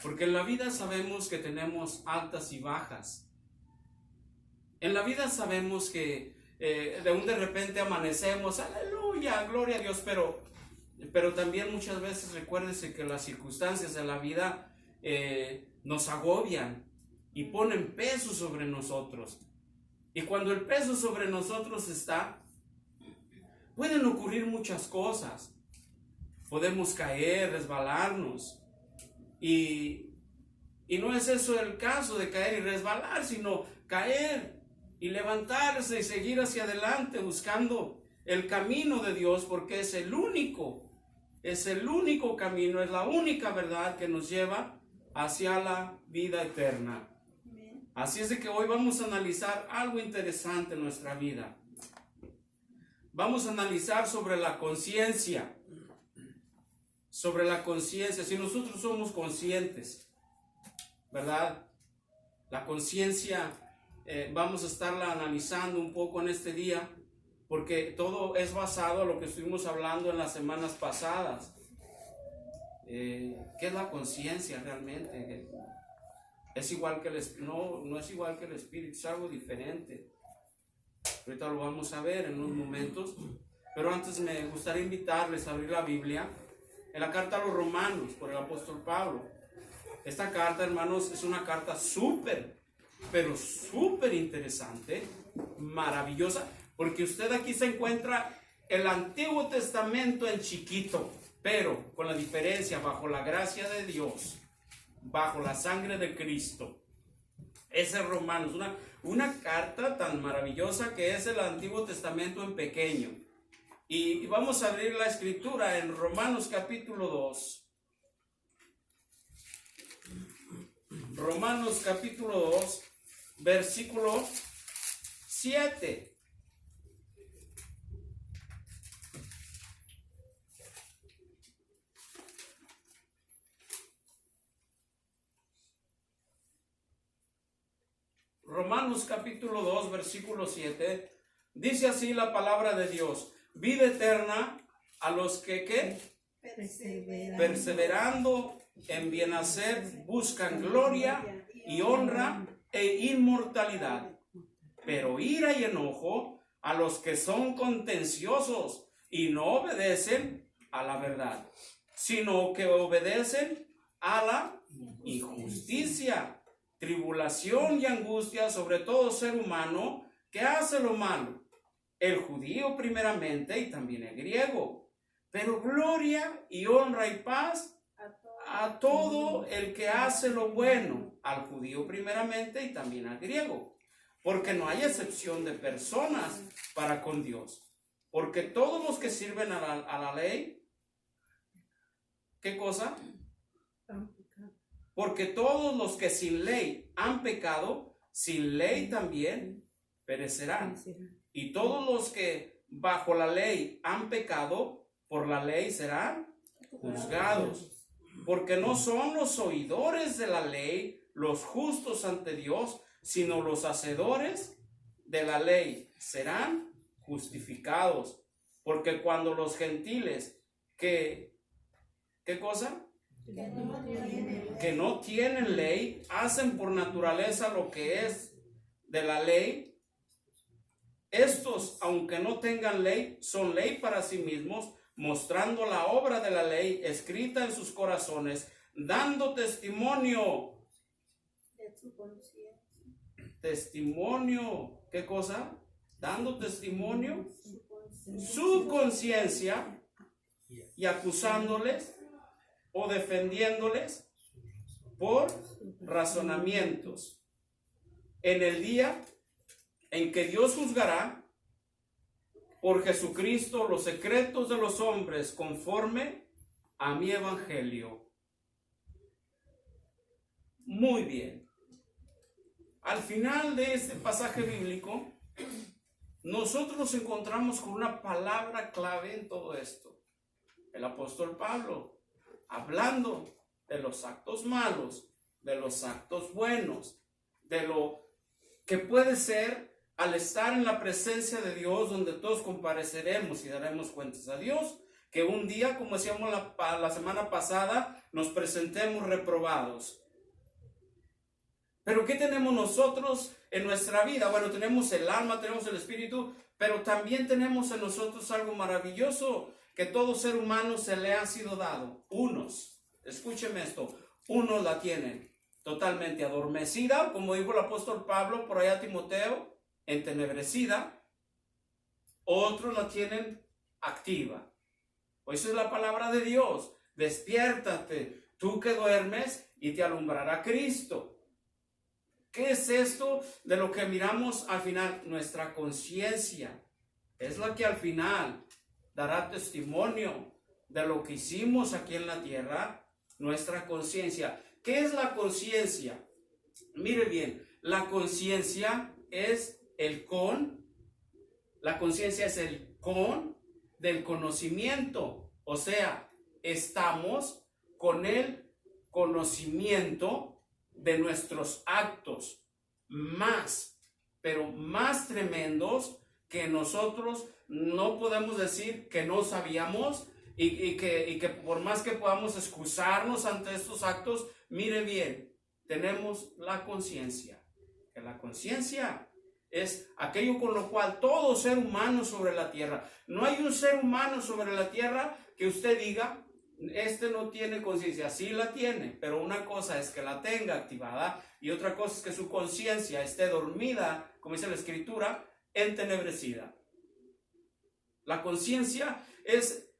Porque en la vida sabemos que tenemos altas y bajas. En la vida sabemos que de repente amanecemos, aleluya, gloria a Dios, pero también muchas veces recuérdese que las circunstancias de la vida nos agobian y ponen peso sobre nosotros. Y cuando el peso sobre nosotros está, pueden ocurrir muchas cosas. Podemos caer, resbalarnos. Y no es eso el caso de caer y resbalar, sino caer y levantarse y seguir hacia adelante buscando el camino de Dios, porque es el único camino, es la única verdad que nos lleva hacia la vida eterna. Así es de que hoy vamos a analizar algo interesante en nuestra vida. Vamos a analizar sobre la conciencia. Sobre la conciencia, si nosotros somos conscientes, ¿verdad? La conciencia vamos a estarla analizando un poco en este día, porque todo es basado en lo que estuvimos hablando en las semanas pasadas. ¿Qué es la conciencia realmente? Es igual que no es igual que el espíritu, es algo diferente. Ahorita lo vamos a ver en unos momentos, pero antes me gustaría invitarles a abrir la Biblia en la carta a los Romanos por el apóstol Pablo. Esta carta, hermanos, es una carta súper interesante, maravillosa, porque usted aquí se encuentra el Antiguo Testamento en chiquito, pero con la diferencia, bajo la gracia de Dios, bajo la sangre de Cristo. Ese es Romanos, una carta tan maravillosa que es el Antiguo Testamento en pequeño. Y vamos a abrir la escritura en Romanos capítulo 2. Romanos capítulo 2, versículo 7. Romanos capítulo 2, versículo 7. Dice así la palabra de Dios: vida eterna a los que, ¿qué? Perseverando en bien hacer, buscan gloria y honra e inmortalidad. Pero ira y enojo a los que son contenciosos y no obedecen a la verdad, sino que obedecen a la injusticia, tribulación y angustia sobre todo ser humano que hace lo malo, el judío primeramente y también el griego, pero gloria y honra y paz a todo el que hace lo bueno, al judío primeramente y también al griego, porque no hay excepción de personas para con Dios, porque todos los que sirven a la ley, ¿qué cosa? Porque todos los que sin ley han pecado, sin ley también perecerán. Y todos los que bajo la ley han pecado, por la ley serán juzgados. Porque no son los oidores de la ley los justos ante Dios, sino los hacedores de la ley serán justificados. Porque cuando los gentiles ¿qué cosa? Que no tienen ley, hacen por naturaleza lo que es de la ley, estos, aunque no tengan ley, son ley para sí mismos, mostrando la obra de la ley escrita en sus corazones, dando testimonio. Testimonio, ¿qué cosa? Dando testimonio su conciencia y acusándoles o defendiéndoles por razonamientos en el día en que Dios juzgará por Jesucristo los secretos de los hombres conforme a mi evangelio. Muy bien. Al final de este pasaje bíblico, nosotros nos encontramos con una palabra clave en todo esto. El apóstol Pablo, hablando de los actos malos, de los actos buenos, de lo que puede ser al estar en la presencia de Dios, donde todos compareceremos y daremos cuentas a Dios, que un día, como decíamos la semana pasada, nos presentemos reprobados. Pero ¿qué tenemos nosotros en nuestra vida? Bueno, tenemos el alma, tenemos el espíritu, pero también tenemos en nosotros algo maravilloso que todo ser humano se le ha sido dado. Unos, escúcheme esto, unos la tienen totalmente adormecida, como dijo el apóstol Pablo por allá a Timoteo, entenebrecida. Otros la tienen activa. Pues esa es la palabra de Dios. Despiértate, tú que duermes, y te alumbrará Cristo. ¿Qué es esto de lo que miramos al final? Nuestra conciencia es la que al final dará testimonio de lo que hicimos aquí en la tierra. Nuestra conciencia. ¿Qué es la conciencia? Mire bien, la conciencia es la conciencia es el con del conocimiento. O sea, estamos con el conocimiento de nuestros actos pero más tremendos que nosotros no podemos decir que no sabíamos y que por más que podamos excusarnos ante estos actos, mire bien, tenemos la conciencia. Que la conciencia es aquello con lo cual todo ser humano sobre la tierra, no hay un ser humano sobre la tierra que usted diga, este no tiene conciencia. Sí la tiene, pero una cosa es que la tenga activada y otra cosa es que su conciencia esté dormida, como dice la escritura, entenebrecida. La conciencia es,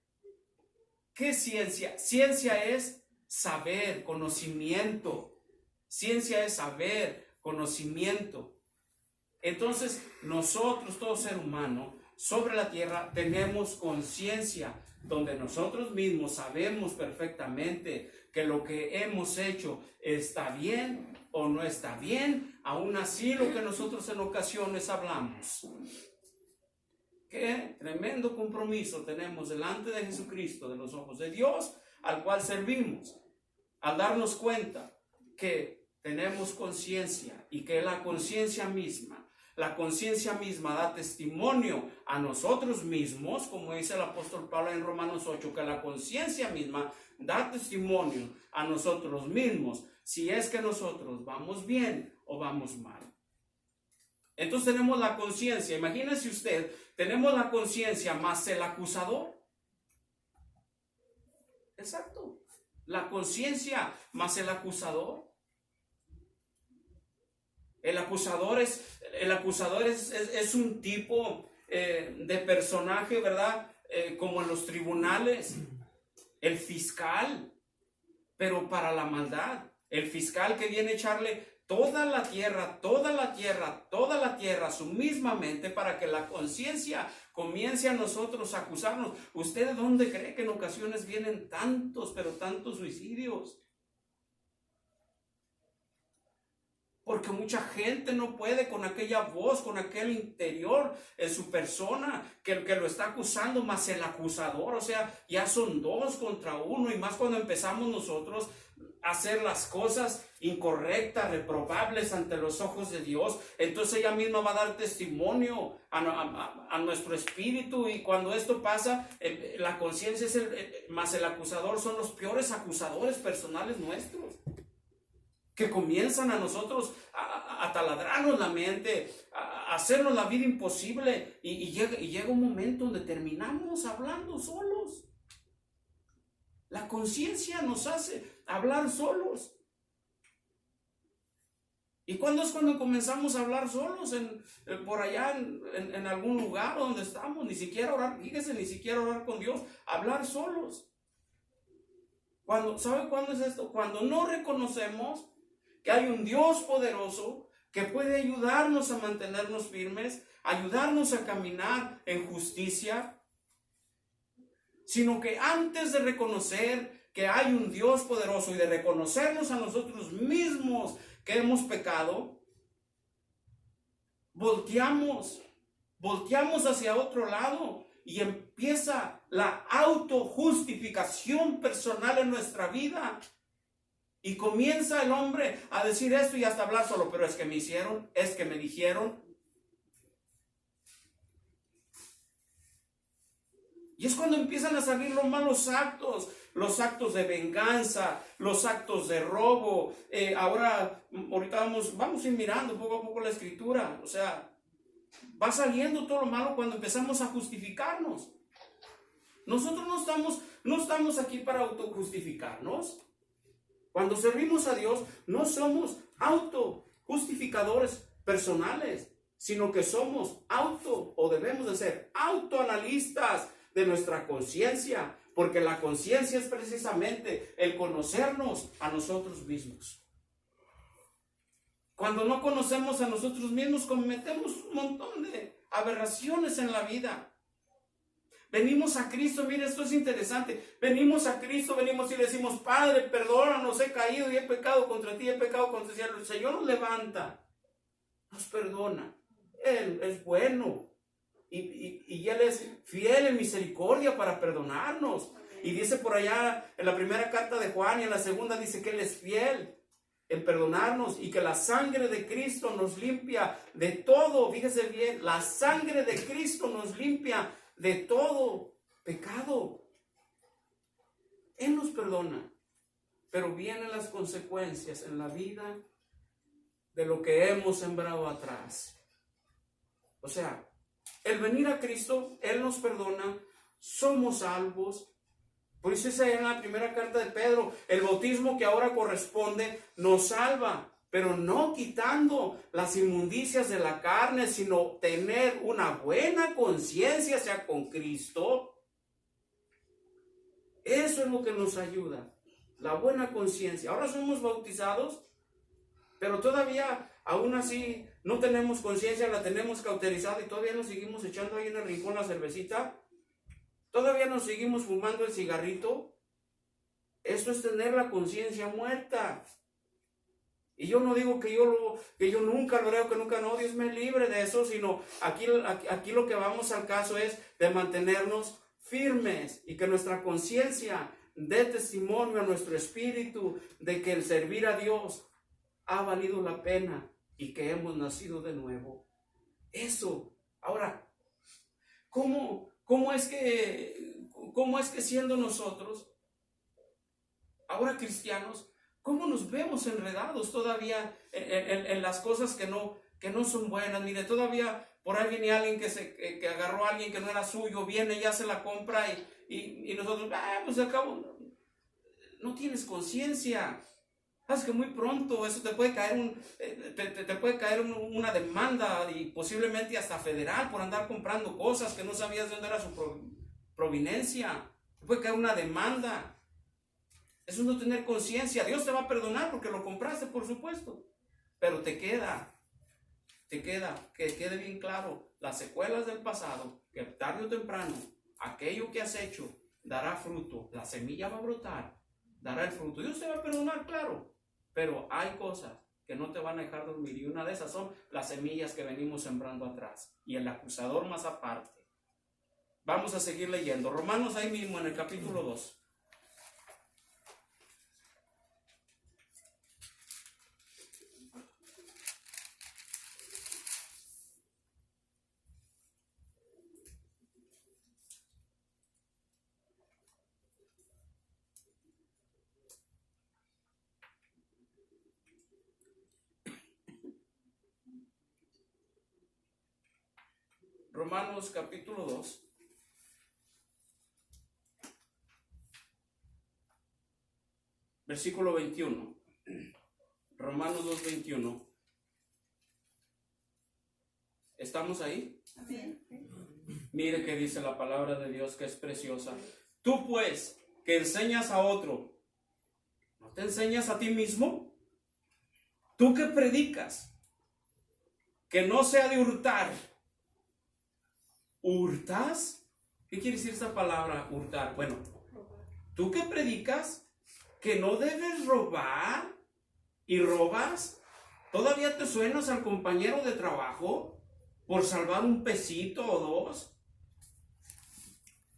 ¿qué es ciencia? Ciencia es saber, conocimiento. Ciencia es saber, conocimiento. Entonces, nosotros, todo ser humano, sobre la tierra, tenemos conciencia, donde nosotros mismos sabemos perfectamente que lo que hemos hecho está bien o no está bien, aún así lo que nosotros en ocasiones hablamos. Qué tremendo compromiso tenemos delante de Jesucristo, de los ojos de Dios, al cual servimos, al darnos cuenta que tenemos conciencia y que la conciencia misma da testimonio a nosotros mismos, como dice el apóstol Pablo en Romanos 8, que la conciencia misma da testimonio a nosotros mismos, si es que nosotros vamos bien o vamos mal. Entonces tenemos la conciencia, imagínese usted, tenemos la conciencia más el acusador. Exacto, la conciencia más el acusador. El acusador es un tipo de personaje, ¿verdad? Como en los tribunales, el fiscal, pero para la maldad. El fiscal que viene a echarle toda la tierra, su misma mente, para que la conciencia comience a nosotros a acusarnos. ¿Usted de dónde cree que en ocasiones vienen tantos suicidios? Porque mucha gente no puede con aquella voz, con aquel interior en su persona que lo está acusando, más el acusador. O sea, ya son dos contra uno, y más cuando empezamos nosotros a hacer las cosas incorrectas, reprobables ante los ojos de Dios. Entonces ella misma va a dar testimonio a nuestro espíritu, y cuando esto pasa, la conciencia más el acusador son los peores acusadores personales nuestros, que comienzan a nosotros a taladrarnos la mente, a hacernos la vida imposible, y llega un momento donde terminamos hablando solos. La conciencia nos hace hablar solos. ¿Y cuándo es cuando comenzamos a hablar solos? Por allá en algún lugar donde estamos, ni siquiera orar, fíjese, ni siquiera orar con Dios, hablar solos. ¿Sabe cuándo es esto? Cuando no reconocemos que hay un Dios poderoso que puede ayudarnos a mantenernos firmes, ayudarnos a caminar en justicia, sino que antes de reconocer que hay un Dios poderoso y de reconocernos a nosotros mismos que hemos pecado, volteamos hacia otro lado, y empieza la autojustificación personal en nuestra vida. Y comienza el hombre a decir esto y hasta hablar solo, pero es que me hicieron, es que me dijeron. Y es cuando empiezan a salir los malos actos, los actos de venganza, los actos de robo. Ahorita vamos a ir mirando poco a poco la escritura. O sea, va saliendo todo lo malo cuando empezamos a justificarnos. Nosotros no estamos aquí para autojustificarnos. Cuando servimos a Dios, no somos autojustificadores personales, sino que somos debemos de ser autoanalistas de nuestra conciencia, porque la conciencia es precisamente el conocernos a nosotros mismos. Cuando no conocemos a nosotros mismos, cometemos un montón de aberraciones en la vida. Venimos a Cristo, mire, esto es interesante. Venimos a Cristo, venimos y le decimos: Padre, perdónanos, he caído y he pecado contra ti, he pecado contra ti. El Señor nos levanta, nos perdona. Él es bueno y Él es fiel en misericordia para perdonarnos. Y dice por allá en la primera carta de Juan y en la segunda dice que Él es fiel en perdonarnos y que la sangre de Cristo nos limpia de todo. Fíjese bien, la sangre de Cristo nos limpia de todo pecado. Él nos perdona, pero vienen las consecuencias en la vida de lo que hemos sembrado atrás. O sea, el venir a Cristo, Él nos perdona, somos salvos. Por eso dice en la primera carta de Pedro, el bautismo que ahora corresponde nos salva, pero no quitando las inmundicias de la carne, sino tener una buena conciencia hacia con Cristo. Eso es lo que nos ayuda, la buena conciencia. Ahora somos bautizados, pero todavía, aún así, no tenemos conciencia, la tenemos cauterizada y todavía nos seguimos echando ahí en el rincón la cervecita. Todavía nos seguimos fumando el cigarrito. Eso es tener la conciencia muerta. Y yo no digo que yo nunca lo haré, que nunca no, Dios me libre de eso, sino aquí lo que vamos al caso es de mantenernos firmes y que nuestra conciencia dé testimonio a nuestro espíritu de que el servir a Dios ha valido la pena y que hemos nacido de nuevo. Eso. Ahora, ¿cómo es que siendo nosotros, ahora cristianos, cómo nos vemos enredados todavía en las cosas que no son buenas? Mire, todavía por ahí viene alguien que agarró a alguien que no era suyo, viene y hace la compra y nosotros, pues al cabo, no tienes conciencia. Sabes que muy pronto eso te puede caer una demanda y posiblemente hasta federal por andar comprando cosas que no sabías de dónde era su proveniencia. Te puede caer una demanda. Eso es no tener conciencia. Dios te va a perdonar porque lo compraste, por supuesto. Pero te queda que quede bien claro las secuelas del pasado, que tarde o temprano aquello que has hecho dará fruto. La semilla va a brotar, dará el fruto. Dios te va a perdonar, claro. Pero hay cosas que no te van a dejar dormir y una de esas son las semillas que venimos sembrando atrás y el acusador más aparte. Vamos a seguir leyendo. Romanos ahí mismo en el capítulo 2. Romanos capítulo 2. Versículo 21. Romanos 2:21. ¿Estamos ahí? Amén. Mire que dice la palabra de Dios, que es preciosa. Tú pues, que enseñas a otro, ¿no te enseñas a ti mismo? Tú que predicas que no se ha de hurtar, ¿hurtas? ¿Qué quiere decir esta palabra hurtar? Bueno, tú que predicas que no debes robar y robas, ¿todavía te suenas al compañero de trabajo por salvar un pesito o dos?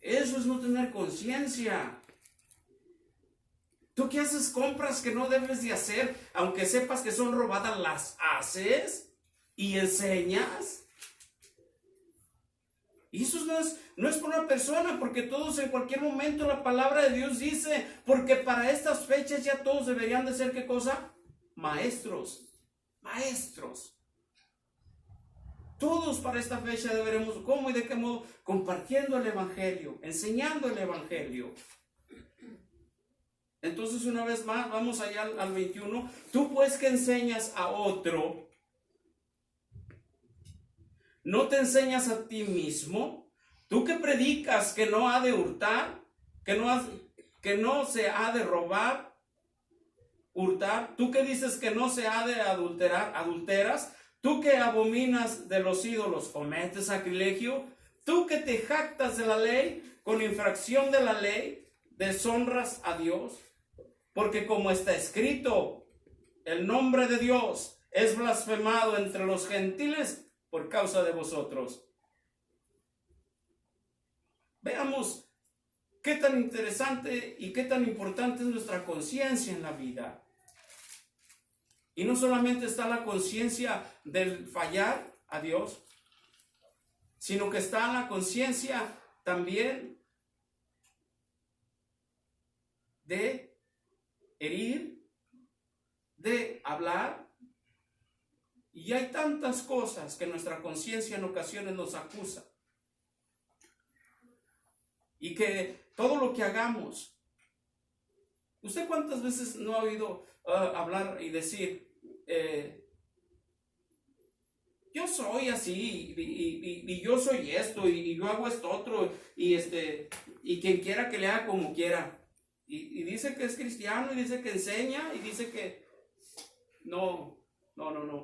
Eso es no tener conciencia. Tú que haces compras que no debes de hacer, aunque sepas que son robadas, las haces y enseñas. Y eso no es por una persona, porque todos en cualquier momento la palabra de Dios dice, porque para estas fechas ya todos deberían de ser, ¿qué cosa? Maestros, maestros. Todos para esta fecha deberemos, ¿cómo y de qué modo? Compartiendo el Evangelio, enseñando el Evangelio. Entonces, una vez más, vamos allá al 21. Tú pues que enseñas a otro, ¿no te enseñas a ti mismo? Tú que predicas que no ha de hurtar, que no se ha de robar, hurtar. Tú que dices que no se ha de adulterar, adulteras. Tú que abominas de los ídolos, cometes sacrilegio. Tú que te jactas de la ley, con infracción de la ley, deshonras a Dios. Porque como está escrito, el nombre de Dios es blasfemado entre los gentiles por causa de vosotros. Veamos qué tan interesante y qué tan importante es nuestra conciencia en la vida. Y no solamente está la conciencia del fallar a Dios, sino que está la conciencia también de herir, de hablar. Y hay tantas cosas que nuestra conciencia en ocasiones nos acusa. Y que todo lo que hagamos, ¿usted cuántas veces no ha oído hablar y decir, yo soy así, y yo soy esto, y yo hago esto otro, y quien quiera que le haga como quiera? Y dice que es cristiano, y dice que enseña, y dice que no.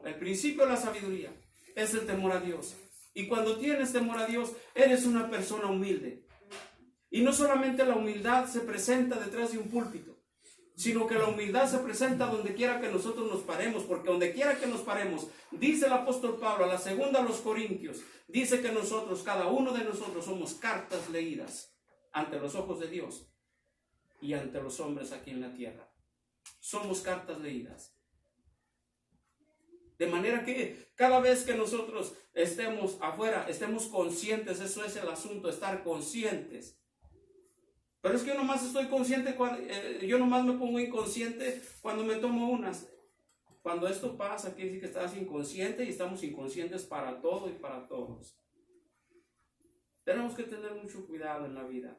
El principio de la sabiduría es el temor a Dios. Y cuando tienes temor a Dios, eres una persona humilde. Y no solamente la humildad se presenta detrás de un púlpito, sino que la humildad se presenta donde quiera que nosotros nos paremos, porque donde quiera que nos paremos, dice el apóstol Pablo, a la segunda a los Corintios, dice que nosotros, cada uno de nosotros, somos cartas leídas ante los ojos de Dios y ante los hombres aquí en la tierra. Somos cartas leídas. De manera que cada vez que nosotros estemos afuera, estemos conscientes, eso es el asunto, estar conscientes. Pero es que yo nomás estoy consciente, yo nomás me pongo inconsciente cuando me tomo unas. Cuando esto pasa, quiere decir que estás inconsciente y estamos inconscientes para todo y para todos. Tenemos que tener mucho cuidado en la vida.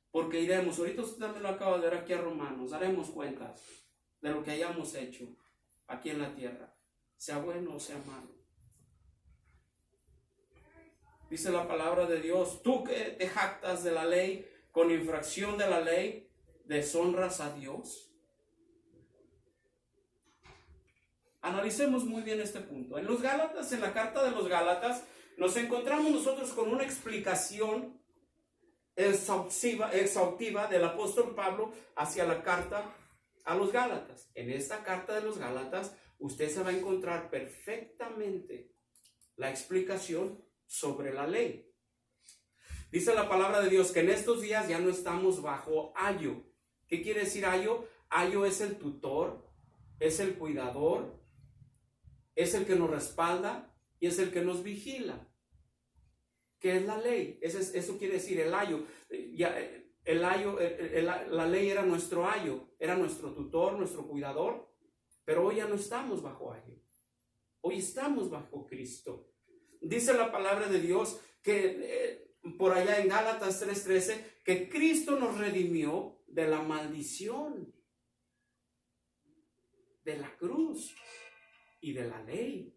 Porque iremos, ahorita usted también lo acaba de ver aquí a Romanos, daremos cuentas de lo que hayamos hecho aquí en la tierra, sea bueno o sea malo. Dice la palabra de Dios, tú que te jactas de la ley, con infracción de la ley, deshonras a Dios. Analicemos muy bien este punto. En los Gálatas, en la carta de los Gálatas, nos encontramos nosotros con una explicación exhaustiva del apóstol Pablo hacia la carta a los Gálatas. En esta carta de los Gálatas, usted se va a encontrar perfectamente la explicación sobre la ley. Dice la palabra de Dios que en estos días ya no estamos bajo ayo. ¿Qué quiere decir ayo? Ayo es el tutor, es el cuidador, es el que nos respalda y es el que nos vigila. ¿Qué es la ley? Eso quiere decir el ayo. La ley era nuestro ayo, era nuestro tutor, nuestro cuidador, pero hoy ya no estamos bajo ayo. Hoy estamos bajo Cristo. Dice la palabra de Dios que por allá en Gálatas 3:13, que Cristo nos redimió de la maldición, de la cruz y de la ley,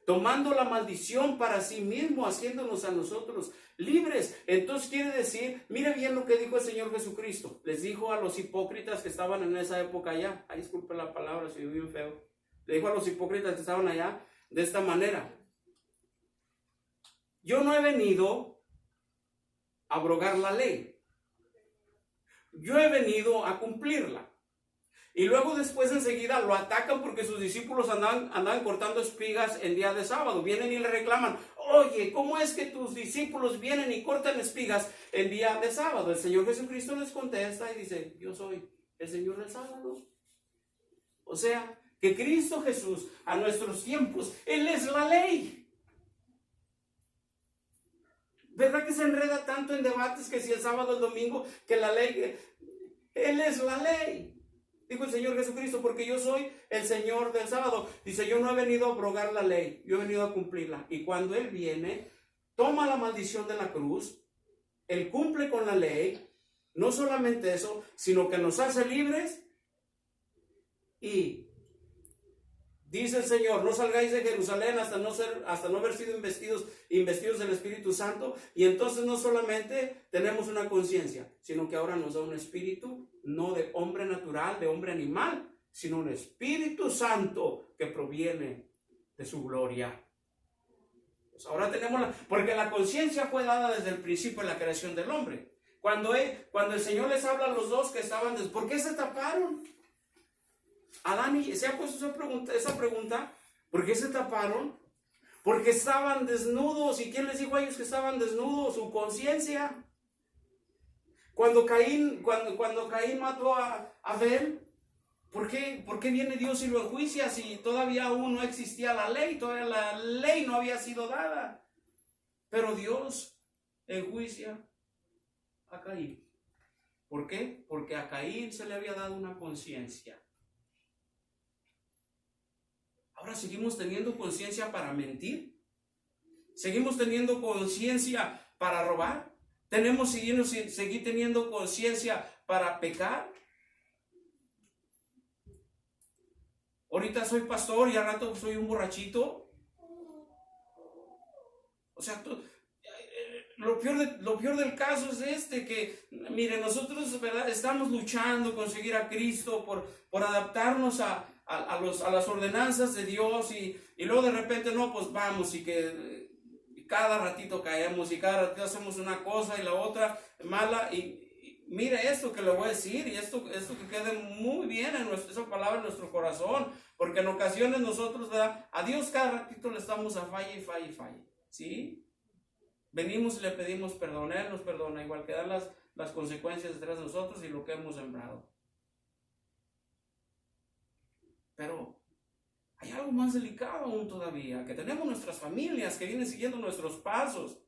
tomando la maldición para sí mismo, haciéndonos a nosotros libres. Entonces quiere decir, mire bien lo que dijo el Señor Jesucristo. Les dijo a los hipócritas que estaban en esa época allá, disculpe la palabra, soy bien feo. Le dijo a los hipócritas que estaban allá de esta manera: yo no he venido a abrogar la ley, yo he venido a cumplirla. Y luego después enseguida lo atacan porque sus discípulos andaban cortando espigas en día de sábado. Vienen y le reclaman: oye, ¿cómo es que tus discípulos vienen y cortan espigas en día de sábado? El Señor Jesucristo les contesta y dice: yo soy el Señor del sábado. O sea, que Cristo Jesús a nuestros tiempos, Él es la ley. ¿Verdad que se enreda tanto en debates que si el sábado o el domingo, que la ley, Él es la ley? Dijo el Señor Jesucristo, porque yo soy el Señor del sábado. Dice, yo no he venido a abrogar la ley, yo he venido a cumplirla. Y cuando Él viene, toma la maldición de la cruz, Él cumple con la ley, no solamente eso, sino que nos hace libres. Y dice el Señor, no salgáis de Jerusalén hasta no haber sido investidos del Espíritu Santo. Y entonces no solamente tenemos una conciencia, sino que ahora nos da un espíritu, no de hombre natural, de hombre animal, sino un Espíritu Santo que proviene de su gloria. Pues ahora tenemos porque la conciencia fue dada desde el principio de la creación del hombre. Cuando el Señor les habla a los dos que estaban, ¿por qué se taparon? Adán y se ha puesto esa pregunta, ¿por qué se taparon? Porque estaban desnudos. ¿Y quién les dijo a ellos que estaban desnudos? Su conciencia. Cuando Caín mató a Abel, ¿por qué viene Dios y lo enjuicia si todavía aún no existía la ley? Todavía la ley no había sido dada. Pero Dios enjuicia a Caín. ¿Por qué? Porque a Caín se le había dado una conciencia. Ahora seguimos teniendo conciencia para mentir. Seguimos teniendo conciencia para robar. Seguir teniendo conciencia para pecar. Ahorita soy pastor y al rato soy un borrachito. O sea, lo peor del caso es que, mire, nosotros, ¿verdad?, estamos luchando con seguir a Cristo por adaptarnos a las ordenanzas de Dios y luego de repente no, pues vamos y que cada ratito caemos y cada ratito hacemos una cosa y la otra mala y mire esto que le voy a decir y esto que quede muy bien esa palabra en nuestro corazón, porque en ocasiones nosotros, ¿verdad?, a Dios cada ratito le estamos a falle, ¿sí? Venimos y le pedimos perdón, Él nos perdona, igual que dan las consecuencias detrás de nosotros y lo que hemos sembrado. Pero hay algo más delicado aún todavía, que tenemos nuestras familias que vienen siguiendo nuestros pasos.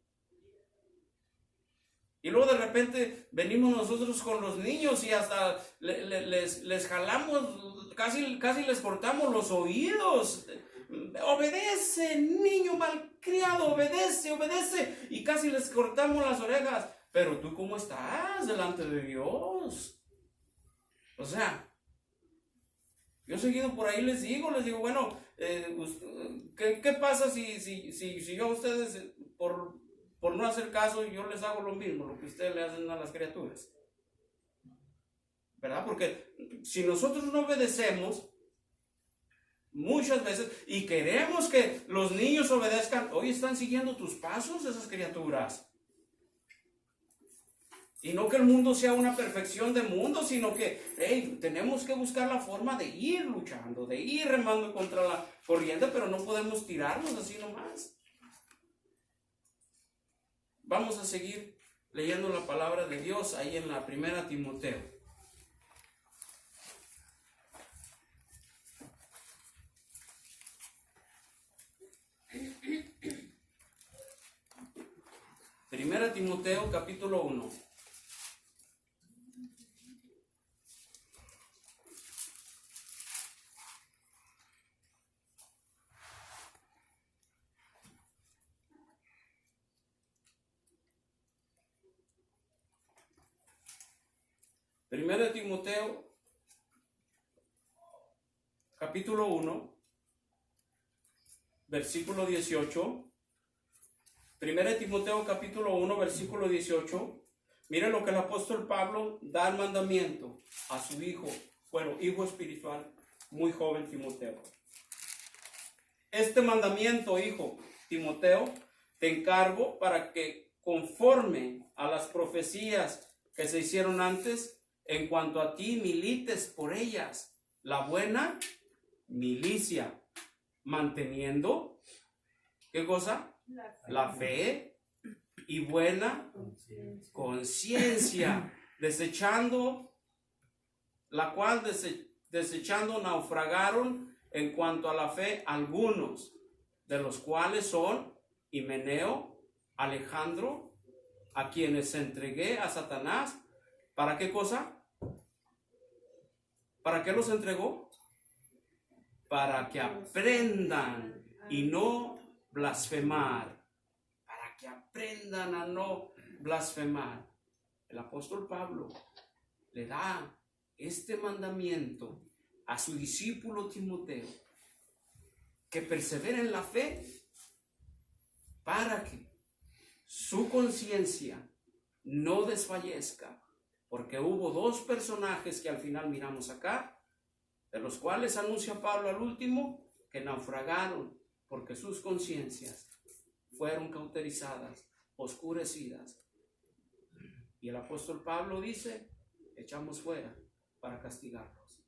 Y luego de repente venimos nosotros con los niños y hasta les jalamos, casi les cortamos los oídos. Obedece, niño malcriado, obedece. Y casi les cortamos las orejas. Pero tú, ¿cómo estás delante de Dios? O sea, yo seguido por ahí les digo, bueno, ¿qué pasa si yo a ustedes, por no hacer caso, yo les hago lo mismo, lo que ustedes le hacen a las criaturas? ¿Verdad? Porque si nosotros no obedecemos, muchas veces, y queremos que los niños obedezcan, hoy están siguiendo tus pasos esas criaturas. Y no que el mundo sea una perfección de mundo, sino que tenemos que buscar la forma de ir luchando, de ir remando contra la corriente, pero no podemos tirarnos así nomás. Vamos a seguir leyendo la palabra de Dios ahí en la 1 Timoteo. Primera Timoteo capítulo 1. Primera de Timoteo, capítulo 1, versículo 18. Primera de Timoteo, capítulo 1, versículo 18. Miren lo que el apóstol Pablo da el mandamiento a su hijo, hijo espiritual, muy joven Timoteo. Este mandamiento, hijo Timoteo, te encargo para que conforme a las profecías que se hicieron antes, en cuanto a ti milites por ellas la buena milicia, manteniendo, ¿qué cosa? La fe y buena conciencia, desechando la cual desechando naufragaron en cuanto a la fe algunos, de los cuales son Himeneo, Alejandro a quienes entregué a Satanás. ¿Para qué cosa? ¿Para qué los entregó? Para que aprendan y no blasfemar. Para que aprendan a no blasfemar. El apóstol Pablo le da este mandamiento a su discípulo Timoteo, que persevere en la fe para que su conciencia no desfallezca, porque hubo dos personajes que al final miramos acá, de los cuales anuncia Pablo al último, que naufragaron porque sus conciencias fueron cauterizadas, oscurecidas. Y el apóstol Pablo dice, echamos fuera para castigarlos.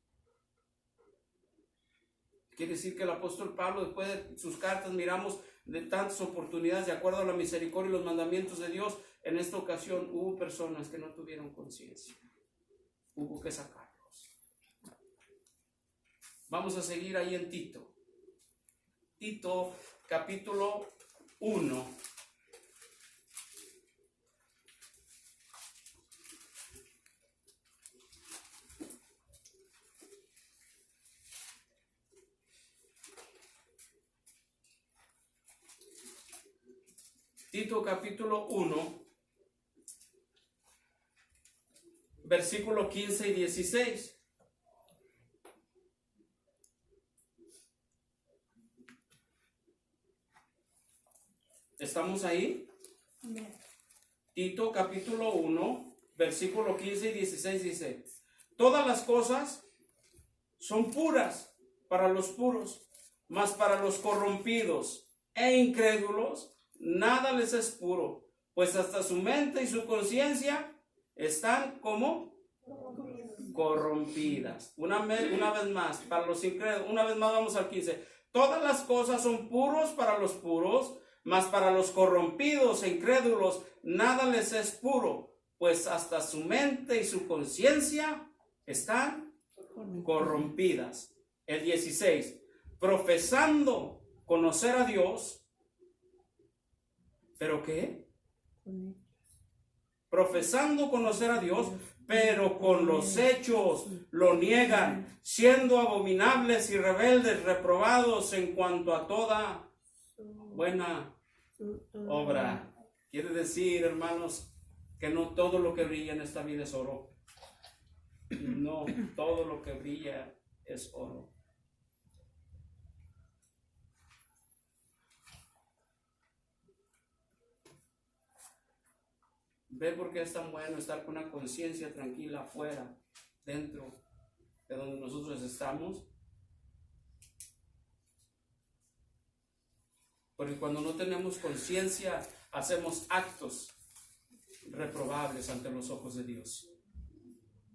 Quiere decir que el apóstol Pablo, después de sus cartas, miramos de tantas oportunidades de acuerdo a la misericordia y los mandamientos de Dios. En esta ocasión hubo personas que no tuvieron conciencia. Hubo que sacarlos. Vamos a seguir ahí en Tito. Tito, capítulo 1. Tito capítulo 1, versículos 15 y 16. ¿Estamos ahí? Amén. Tito capítulo 1, versículo 15 y 16 dice: todas las cosas son puras para los puros, mas para los corrompidos e incrédulos nada les es puro, pues hasta su mente y su conciencia están como corrompidas. Una vez más, para los incrédulos, una vez más vamos al 15. Todas las cosas son puros para los puros, mas para los corrompidos e incrédulos nada les es puro, pues hasta su mente y su conciencia están corrompidas. El 16. Profesando conocer a Dios, ¿pero qué? Profesando conocer a Dios, pero con los hechos lo niegan, siendo abominables y rebeldes, reprobados en cuanto a toda buena obra. Quiere decir, hermanos, que no todo lo que brilla en esta vida es oro. No todo lo que brilla es oro. ¿Ve por qué es tan bueno estar con una conciencia tranquila afuera, dentro de donde nosotros estamos? Porque cuando no tenemos conciencia, hacemos actos reprobables ante los ojos de Dios.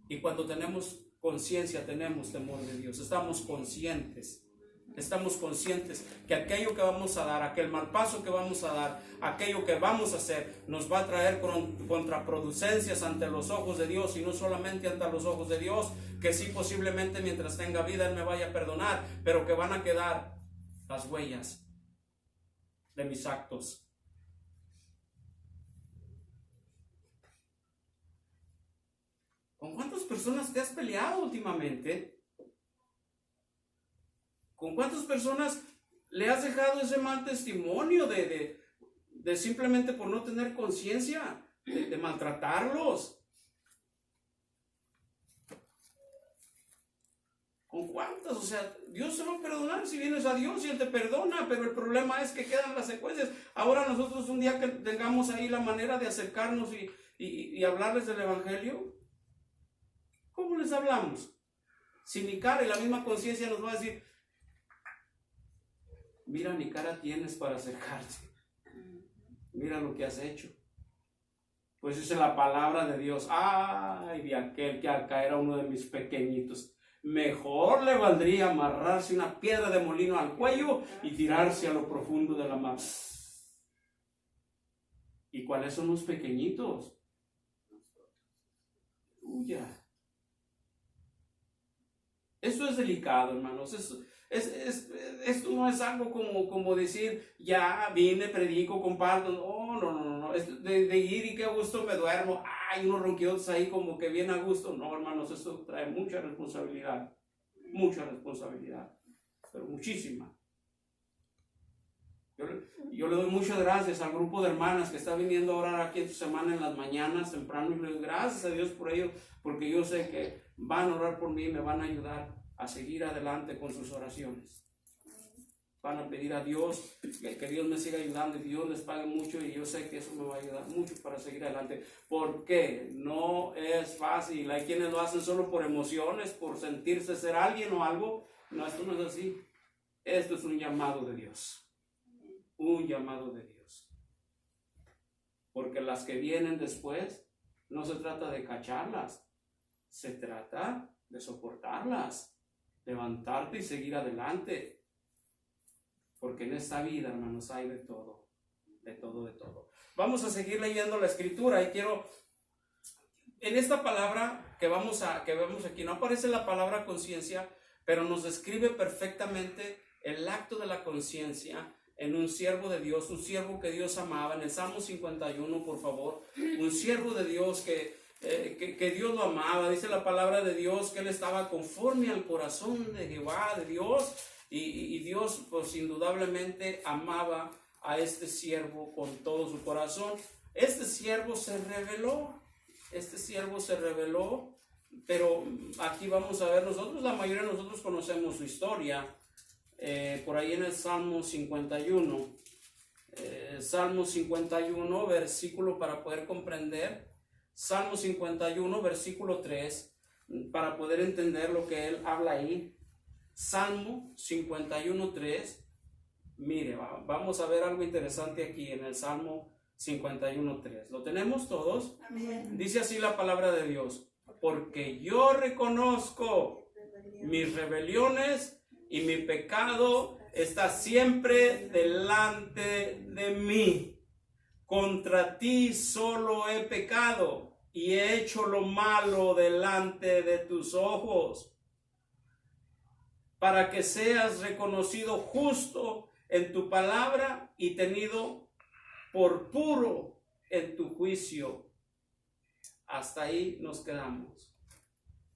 Y cuando tenemos conciencia, tenemos temor de Dios. Estamos conscientes que aquello que vamos a dar, aquel mal paso que vamos a dar, aquello que vamos a hacer, nos va a traer contraproducencias ante los ojos de Dios, y no solamente ante los ojos de Dios, que sí posiblemente mientras tenga vida Él me vaya a perdonar, pero que van a quedar las huellas de mis actos. ¿Con cuántas personas te has peleado últimamente? ¿Con cuántas personas le has dejado ese mal testimonio de simplemente por no tener conciencia, de maltratarlos? ¿Con cuántas? O sea, Dios se va a perdonar si vienes a Dios y Él te perdona, pero el problema es que quedan las secuencias. Ahora nosotros, un día que tengamos ahí la manera de acercarnos y hablarles del Evangelio, ¿cómo les hablamos? Si mi cara y la misma conciencia nos va a decir: mira, ni cara tienes para acercarte, mira lo que has hecho. Pues esa es la palabra de Dios. Ay, de aquel que al caer a uno de mis pequeñitos, mejor le valdría amarrarse una piedra de molino al cuello y tirarse a lo profundo de la mar. ¿Y cuáles son los pequeñitos? Tuya. Esto es delicado, hermanos. Esto no es algo como decir, ya vine, predico, comparto. No. no, es de ir y qué gusto me duermo, hay unos ronquidos ahí como que bien a gusto. No, hermanos, eso trae mucha responsabilidad, pero muchísima. Yo le doy muchas gracias al grupo de hermanas que está viniendo a orar aquí esta semana en las mañanas temprano, y le doy gracias a Dios por ello, porque yo sé que van a orar por mí y me van a ayudar a seguir adelante con sus oraciones. Van a pedir a Dios que Dios me siga ayudando y Dios les pague mucho, y yo sé que eso me va a ayudar mucho para seguir adelante, porque no es fácil. Hay quienes lo hacen solo por emociones, por sentirse ser alguien o algo. No, esto no es así. Esto es un llamado de Dios. Un llamado de Dios. Porque las que vienen después, no se trata de cacharlas, se trata de soportarlas, levantarte y seguir adelante. Porque en esta vida, hermanos, hay de todo, de todo, de todo. Vamos a seguir leyendo la escritura, y quiero, en esta palabra que vemos aquí, no aparece la palabra conciencia, pero nos describe perfectamente el acto de la conciencia en un siervo de Dios, un siervo que Dios amaba. En el Salmo 51, por favor, un siervo de Dios que Dios lo amaba. Dice la palabra de Dios que él estaba conforme al corazón de Jehová, de Dios, y Dios pues indudablemente amaba a este siervo con todo su corazón. Este siervo se rebeló, pero aquí vamos a ver, la mayoría de nosotros conocemos su historia. Por ahí en el Salmo 51, Salmo 51, versículo para poder comprender, Salmo 51, versículo 3, para poder entender lo que él habla ahí. Salmo 51, 3, mire, vamos a ver algo interesante aquí en el Salmo 51, 3. ¿Lo tenemos todos? Amén. Dice así la palabra de Dios: porque yo reconozco mis rebeliones y mi pecado está siempre delante de mí. Contra ti solo he pecado y he hecho lo malo delante de tus ojos, para que seas reconocido justo en tu palabra y tenido por puro en tu juicio. Hasta ahí nos quedamos.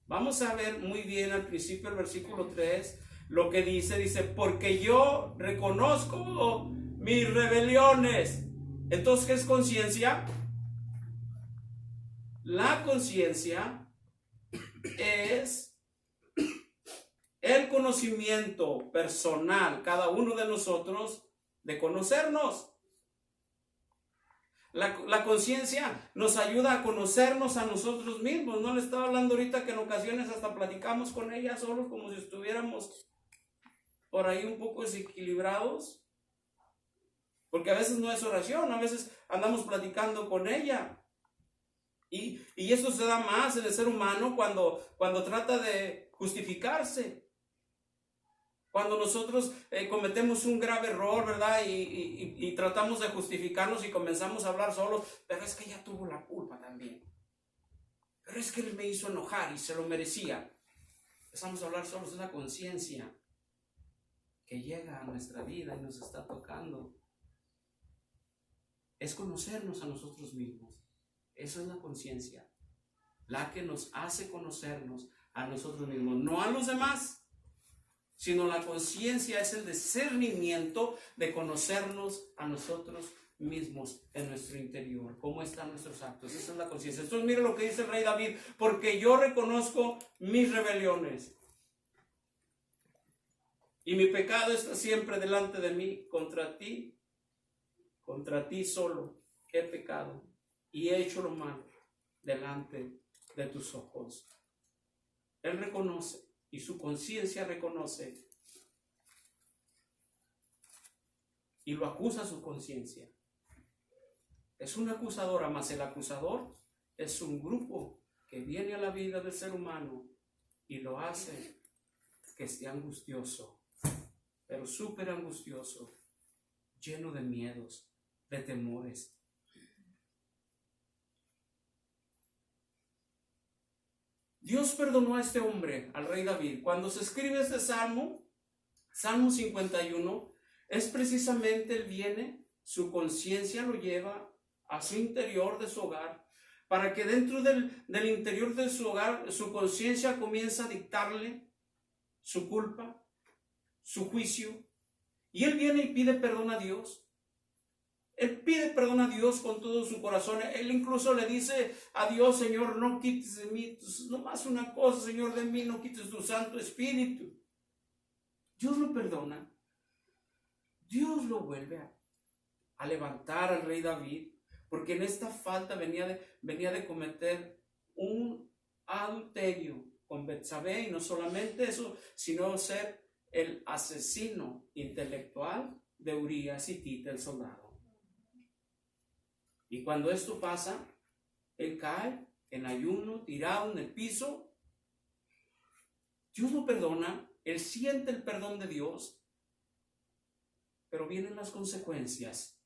Vamos a ver muy bien al principio el versículo 3. Lo que dice, porque yo reconozco mis rebeliones. Entonces, ¿qué es conciencia? La conciencia es el conocimiento personal, cada uno de nosotros, de conocernos. La conciencia nos ayuda a conocernos a nosotros mismos. No le estaba hablando ahorita que en ocasiones hasta platicamos con ella solos, como si estuviéramos por ahí un poco desequilibrados, porque a veces no es oración, a veces andamos platicando con ella, y eso se da más en el ser humano cuando trata de justificarse, cuando nosotros cometemos un grave error, ¿verdad? Y tratamos de justificarnos y comenzamos a hablar solos, pero es que ella tuvo la culpa también, pero es que él me hizo enojar y se lo merecía. Empezamos a hablar solos. Es la conciencia que llega a nuestra vida y nos está tocando. Es conocernos a nosotros mismos. Eso es la conciencia, la que nos hace conocernos a nosotros mismos, no a los demás, sino la conciencia es el discernimiento de conocernos a nosotros mismos en nuestro interior, cómo están nuestros actos. Esa es la conciencia. Entonces mire lo que dice el rey David: porque yo reconozco mis rebeliones y mi pecado está siempre delante de mí. Contra ti solo he pecado y he hecho lo malo delante de tus ojos. Él reconoce, y su conciencia reconoce, y lo acusa su conciencia. Es un acusador, más el acusador es un grupo que viene a la vida del ser humano y lo hace que esté angustioso, pero súper angustioso, lleno de miedos, de temores. Dios perdonó a este hombre, al rey David. Cuando se escribe este Salmo 51, es precisamente él viene, su conciencia lo lleva a su interior de su hogar, para que dentro del interior de su hogar su conciencia comience a dictarle su culpa, su juicio. Y él viene y pide perdón a Dios. Él pide perdón a Dios con todo su corazón. Él incluso le dice a Dios: Señor, no quites de mí, nomás una cosa, Señor, de mí, no quites tu Santo Espíritu. Dios lo perdona. Dios lo vuelve a levantar al rey David, porque en esta falta venía de cometer un adulterio con Betsabé, y no solamente eso, sino ser el asesino intelectual de Urías hitita, el soldado. Y cuando esto pasa, él cae en ayuno, tirado en el piso. Dios lo perdona, él siente el perdón de Dios, pero vienen las consecuencias.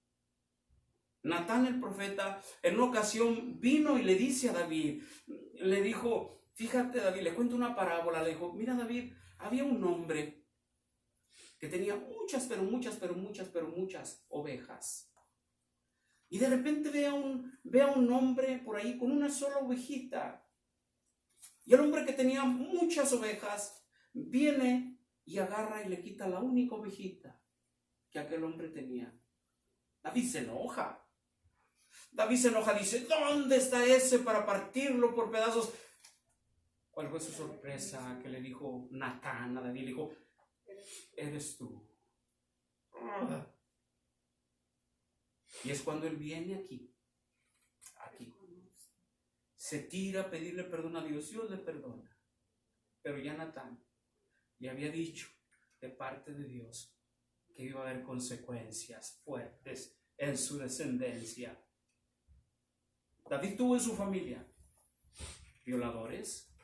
Natán el profeta en una ocasión vino y le dice a David, le dijo: fíjate, David, le cuento una parábola. Le dijo: mira, David, había un hombre que tenía muchas ovejas. Y de repente ve a un hombre por ahí con una sola ovejita. Y el hombre que tenía muchas ovejas viene y agarra y le quita la única ovejita que aquel hombre tenía. David se enoja. Dice: ¿dónde está ese para partirlo por pedazos? ¿Cuál fue su sorpresa? Que le dijo Natán a David, le dijo: eres tú. Y es cuando él viene aquí, se tira a pedirle perdón a Dios. Dios le perdona, pero ya Natán le había dicho de parte de Dios que iba a haber consecuencias fuertes en su descendencia. David tuvo en su familia violadores.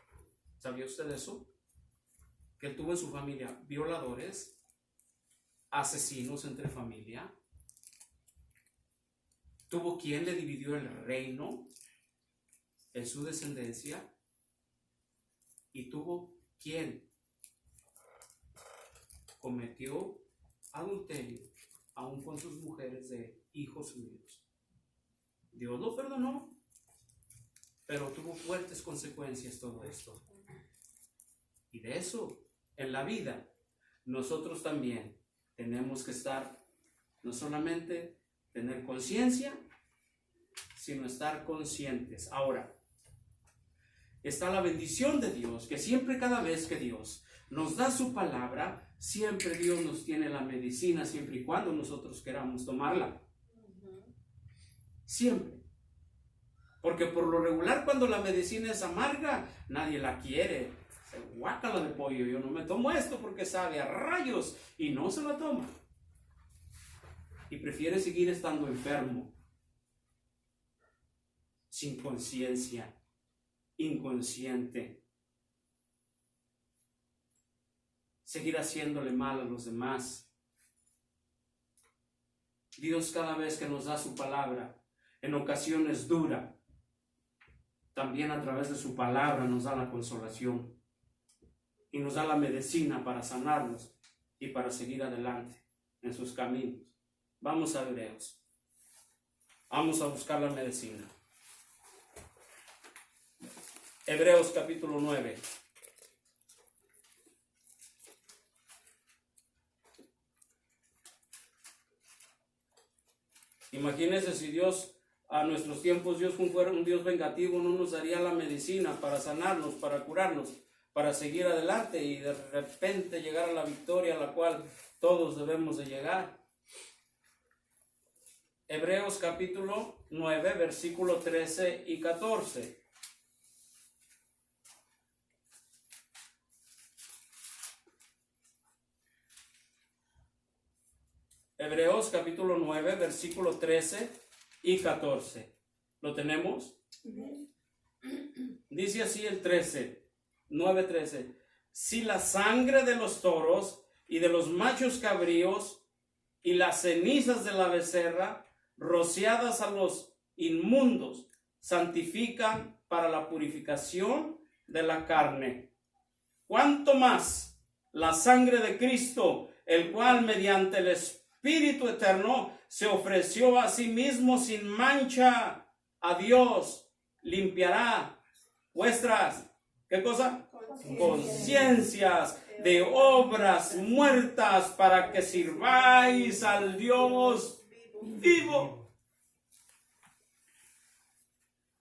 ¿Sabía usted eso? Que él tuvo en su familia violadores, asesinos entre familia. Tuvo quien le dividió el reino en su descendencia, y tuvo quien cometió adulterio aún con sus mujeres de hijos suyos. Dios lo perdonó, pero tuvo fuertes consecuencias todo esto. Y de eso, en la vida, nosotros también tenemos que estar, no solamente tener conciencia, sino estar conscientes. Ahora, está la bendición de Dios, que siempre, cada vez que Dios nos da su palabra, siempre Dios nos tiene la medicina, siempre y cuando nosotros queramos tomarla. Siempre. Porque por lo regular, cuando la medicina es amarga, nadie la quiere. Se guácala de pollo, yo no me tomo esto porque sabe a rayos, y no se la toma. Y prefiere seguir estando enfermo, sin conciencia, inconsciente, seguir haciéndole mal a los demás. Dios, cada vez que nos da su palabra, en ocasiones dura, también a través de su palabra nos da la consolación y nos da la medicina para sanarnos y para seguir adelante en sus caminos. Vamos a Hebreos. Vamos a buscar la medicina. Hebreos capítulo 9. Imagínense si Dios, a nuestros tiempos, Dios fuera un Dios vengativo, no nos daría la medicina para sanarnos, para curarnos, para seguir adelante y de repente llegar a la victoria a la cual todos debemos de llegar. Hebreos capítulo 9, versículo 13 y 14. Hebreos capítulo 9, versículo 13 y 14. ¿Lo tenemos? Dice así el 13, 9:13. Si la sangre de los toros y de los machos cabríos y las cenizas de la becerra rociadas a los inmundos santifican para la purificación de la carne, ¿cuánto más la sangre de Cristo, el cual mediante el Espíritu eterno se ofreció a sí mismo sin mancha a Dios, limpiará vuestras, ¿qué cosa? Conciencias de obras muertas para que sirváis al Dios vivo.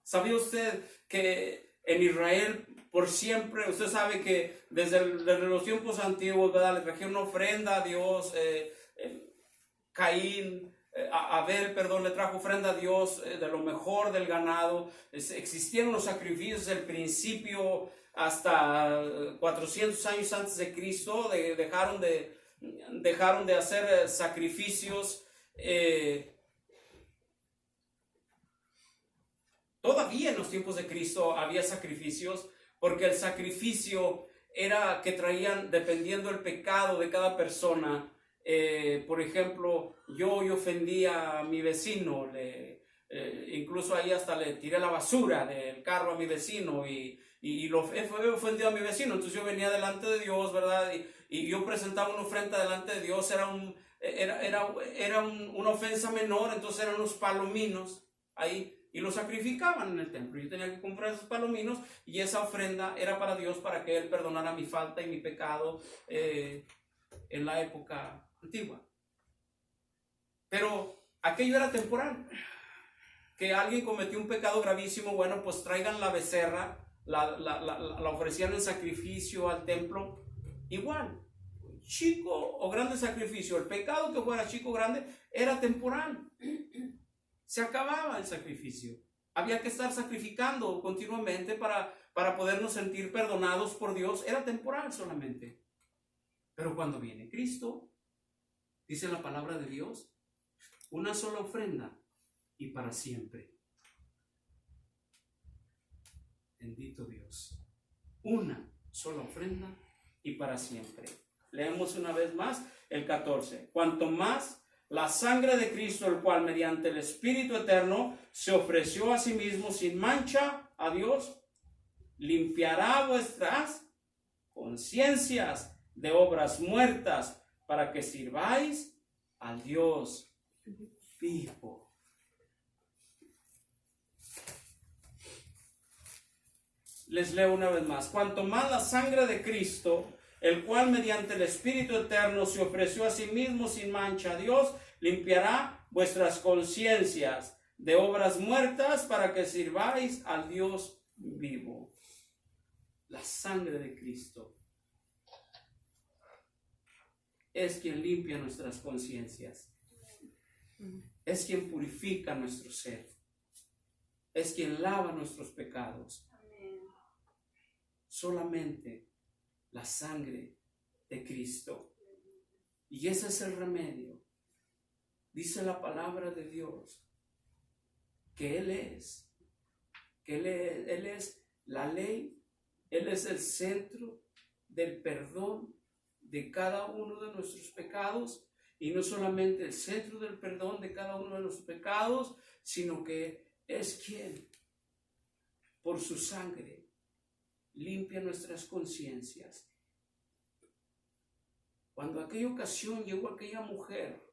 ¿Sabía usted que en Israel por siempre, usted sabe que desde los tiempos antiguos, ¿verdad?, le trajeron una ofrenda a Dios, Caín, Abel, perdón, le trajo ofrenda a Dios de lo mejor del ganado. Existieron los sacrificios del principio hasta 400 años antes de Cristo, dejaron de hacer sacrificios. Todavía en los tiempos de Cristo había sacrificios, porque el sacrificio era que traían, dependiendo del pecado de cada persona. Por ejemplo, yo ofendí a mi vecino, incluso ahí hasta le tiré la basura del carro a mi vecino y lo he ofendido a mi vecino. Entonces yo venía delante de Dios, ¿verdad? Y yo presentaba una ofrenda delante de Dios. Era una ofensa menor, entonces eran unos palominos ahí. Y lo sacrificaban en el templo. Yo tenía que comprar esos palominos y esa ofrenda era para Dios, para que Él perdonara mi falta y mi pecado en la época antigua. Pero aquello era temporal. Que alguien cometió un pecado gravísimo, bueno, pues traigan la becerra, la ofrecían en sacrificio al templo. Igual, chico o grande sacrificio, el pecado que fuera chico o grande era temporal. Se acababa el sacrificio. Había que estar sacrificando continuamente para podernos sentir perdonados por Dios. Era temporal solamente. Pero cuando viene Cristo, dice la palabra de Dios, una sola ofrenda y para siempre. Bendito Dios. Una sola ofrenda y para siempre. Leemos una vez más el 14. Cuanto más la sangre de Cristo, el cual mediante el Espíritu Eterno se ofreció a sí mismo sin mancha a Dios, limpiará vuestras conciencias de obras muertas para que sirváis al Dios vivo. Les leo una vez más. Cuanto más la sangre de Cristo, el cual mediante el Espíritu Eterno se ofreció a sí mismo sin mancha a Dios, limpiará vuestras conciencias de obras muertas para que sirváis al Dios vivo. La sangre de Cristo es quien limpia nuestras conciencias. Es quien purifica nuestro ser. Es quien lava nuestros pecados. Solamente la sangre de Cristo. Y ese es el remedio. Dice la palabra de Dios que Él es la ley, Él es el centro del perdón de cada uno de nuestros pecados, y no solamente el centro del perdón de cada uno de nuestros pecados, sino que es quien, por su sangre, limpia nuestras conciencias. Cuando aquella ocasión llegó aquella mujer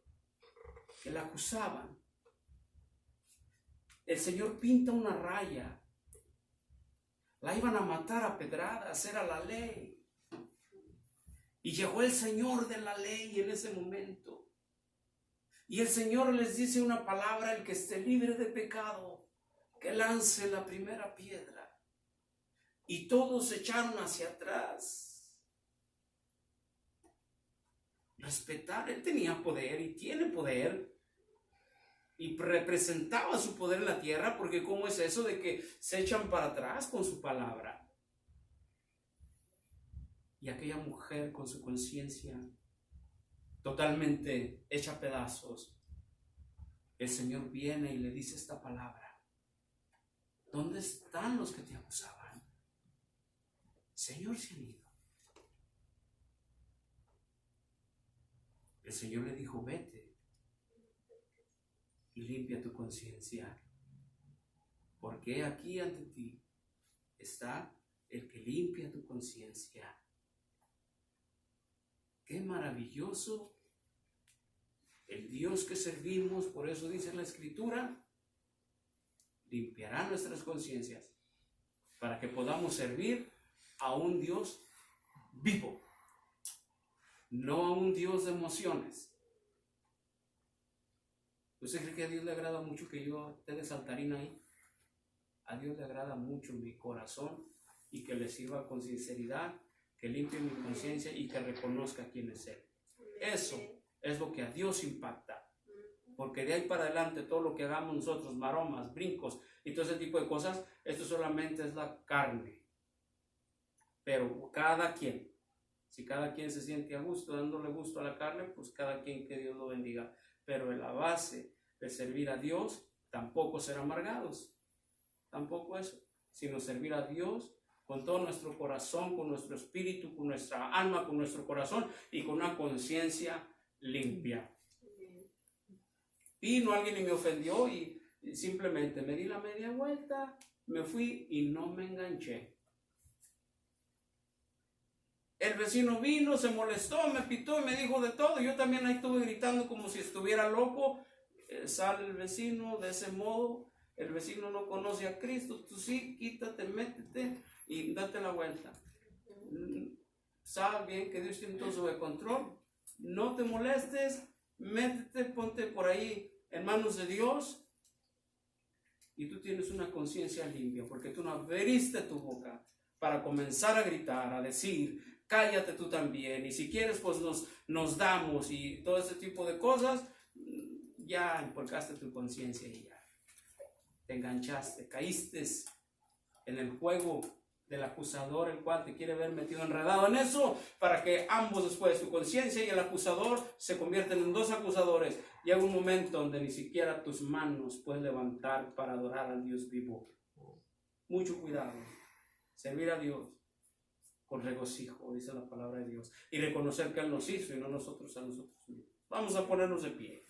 que la acusaban, el Señor pinta una raya. La iban a matar a pedradas, era la ley. Y llegó el Señor de la ley en ese momento. Y el Señor les dice una palabra: el que esté libre de pecado, que lance la primera piedra. Y todos se echaron hacia atrás. Respetar, Él tenía poder y tiene poder. Y representaba su poder en la tierra, porque ¿cómo es eso de que se echan para atrás con su palabra? Y aquella mujer con su conciencia totalmente hecha a pedazos, el Señor viene y le dice esta palabra: ¿dónde están los que te acusaban? Señor, se han ido. El Señor le dijo: vete y limpia tu conciencia, porque aquí ante ti está el que limpia tu conciencia. Qué maravilloso El Dios que servimos, por eso dice la Escritura, limpiará nuestras conciencias para que podamos servir a un Dios vivo, no a un Dios de emociones. ¿Usted cree que a Dios le agrada mucho que yo esté de saltarín ahí? A Dios le agrada mucho mi corazón y que le sirva con sinceridad, que limpie mi conciencia y que reconozca quién es Él. Eso es lo que a Dios impacta. Porque de ahí para adelante todo lo que hagamos nosotros, maromas, brincos y todo ese tipo de cosas, esto solamente es la carne. Pero cada quien, si cada quien se siente a gusto, dándole gusto a la carne, pues cada quien que Dios lo bendiga. Pero en la base de servir a Dios, tampoco ser amargados. Tampoco eso, sino servir a Dios con todo nuestro corazón, con nuestro espíritu, con nuestra alma, con nuestro corazón y con una conciencia limpia. Vino alguien y me ofendió y simplemente me di la media vuelta, me fui y no me enganché. El vecino vino, se molestó, me pitó y me dijo de todo. Yo también ahí estuve gritando como si estuviera loco. Sale el vecino de ese modo. El vecino no conoce a Cristo. Tú sí, quítate, métete y date la vuelta. Sabe bien que Dios tiene todo sobre control. No te molestes, métete, ponte por ahí en manos de Dios. Y tú tienes una conciencia limpia porque tú no abriste tu boca para comenzar a gritar, a decir, cállate tú también, y si quieres pues nos damos y todo ese tipo de cosas. Ya empolcaste tu conciencia y ya te enganchaste, caíste en el juego del acusador, el cual te quiere ver metido enredado en eso, para que ambos después, tu conciencia y el acusador, se convierten en dos acusadores. Llega un momento donde ni siquiera tus manos puedes levantar para adorar al Dios vivo. Mucho cuidado. Servir a Dios con regocijo, dice la palabra de Dios, y reconocer que Él nos hizo y no nosotros a nosotros mismos. Vamos a ponernos de pie.